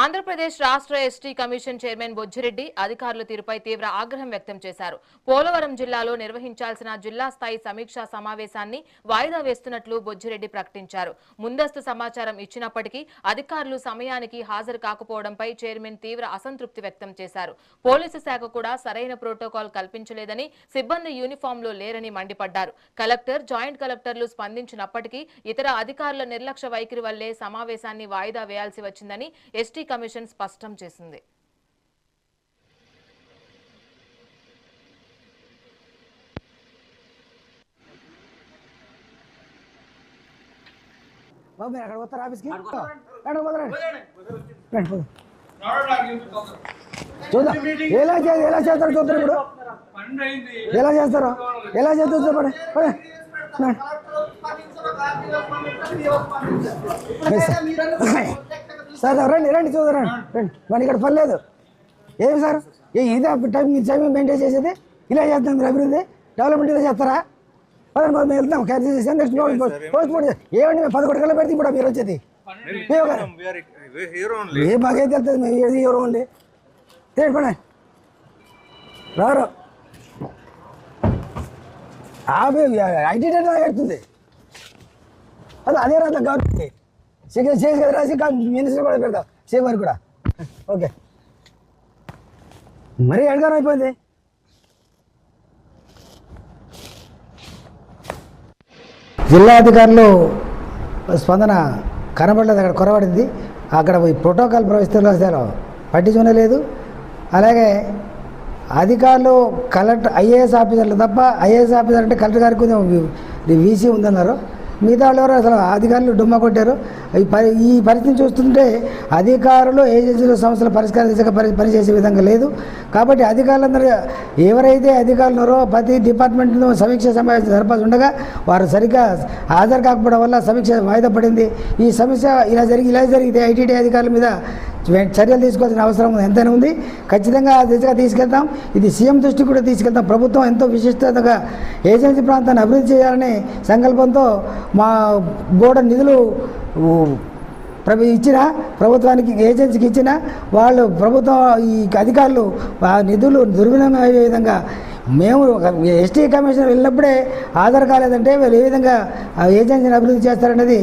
ఆంధ్రప్రదేశ్ రాష్ట్ర ST commission chairman Bojjireddy అధికారుల తీరుపై తీవ్ర ఆగ్రహం వ్యక్తం చేశారు. పోలవరం జిల్లాలో నిర్వహించాల్సిన జిల్లా స్థాయి సమీక్షా సమావేశాన్ని వాయిదా వేస్తున్నట్లు బొజ్జిరెడ్డి ప్రకటించారు. ముందస్తు సమాచారం ఇచ్చినప్పటికీ అధికారులు సమయానికి హాజరు కాకపోవడంపై చైర్మన్ తీవ్ర అసంతృప్తి వ్యక్తం చేశారు. పోలీసు శాఖ కూడా సరైన ప్రోటోకాల్ కల్పించలేదని, సిబ్బంది యూనిఫామ్లో లేరని మండిపడ్డారు. కలెక్టర్, జాయింట్ కలెక్టర్లు స్పందించినప్పటికీ ఇతర అధికారుల నిర్లక్ష్య వైఖరి వల్లే సమావేశాన్ని వాయిదా వేయాల్సి వచ్చిందని ఎస్టీ కమిషన్ స్పష్టం చేసింది. ఎలా చేస్తారు చూస్తారు ఇప్పుడు ఎలా చేస్తారు సార్ రండి చూద్దాం రండి మన ఇక్కడ పని లేదు ఏమి సార్ ఇదే టైం మెయింటైన్ చేసేది ఇలా చేస్తాం మీరు అభివృద్ధి డెవలప్మెంట్ ఇలా చేస్తారా మేము వెళ్తాం క్యాన్సిల్ చేసి నెక్స్ట్ పోస్ట్ పోటీ ఏమండి మేము 11 గంటలు పెడితే ఇప్పుడు మీరు వచ్చేది ఏ మాకైతే వెళ్తుంది మేము ఏది ఎవరు అండి తెలియపండి రారు ఐటీ డేటా పెడుతుంది అదే రాదు గవర్నమెంట్ చేసి కదా రాసి మినిస్టర్ కూడా పెడతాం సేమ్ వారికి కూడా ఓకే మరీ అడగారం అయిపోయింది. జిల్లా అధికారులు స్పందన కనబడలేదు, అక్కడ కొరబడింది. అక్కడ ప్రోటోకాల్ ప్రవేశిస్తున్న పట్టించుకునే లేదు. అలాగే అధికారులు కలెక్టర్ ఐఏఎస్ ఆఫీసర్లు తప్ప ఐఏఎస్ ఆఫీసర్ అంటే కలెక్టర్ గారికి కొంచెం వీసీ ఉందన్నారు. మిగతా వాళ్ళు ఎవరు అసలు అధికారులు డుమ్మా కొట్టారు. ఈ పరిస్థితిని చూస్తుంటే అధికారులు ఏజెన్సీలు సంస్థల పరిష్కార దిశగా పనిచేసే విధంగా లేదు. కాబట్టి అధికారులందరూ ఎవరైతే అధికారులు ఉన్నారో ప్రతి డిపార్ట్మెంట్లో సమీక్ష సమావేశం జరపాల్సి ఉండగా వారు సరిగ్గా హాజరు కాకపోవడం వల్ల సమీక్ష వాయిదా పడింది. ఈ సమస్య ఇలా జరిగితే ఐటీడీ అధికారుల మీద చర్యలు తీసుకోవాల్సిన అవసరం ఎంతైనా ఉంది. ఖచ్చితంగా ఆ దిశగా తీసుకెళ్తాం. ఇది సీఎం దృష్టికి కూడా తీసుకెళ్తాం. ప్రభుత్వం ఎంతో విశిష్టతగా ఏజెన్సీ ప్రాంతాన్ని అభివృద్ధి చేయాలనే సంకల్పంతో మా బోర్డు నిధులు ఇచ్చిన ప్రభుత్వానికి ఏజెన్సీకి ఇచ్చిన వాళ్ళు ప్రభుత్వం ఈ అధికారులు ఆ నిధులు దుర్వినియోగం అయ్యే విధంగా మేము ఎస్టీ కమిషన్ వెళ్ళినప్పుడే హాజరు కాలేదంటే వీళ్ళు ఏ విధంగా ఏజెన్సీని అభివృద్ధి చేస్తారనేది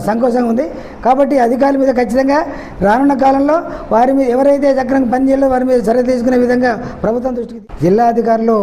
సంకోచంగా ఉంది. కాబట్టి అధికారుల మీద ఖచ్చితంగా రానున్న కాలంలో వారి మీద ఎవరైతే చక్రంగా పనిచేయాలో వారి మీద చర్య తీసుకునే విధంగా ప్రభుత్వం దృష్టికి జిల్లా అధికారులు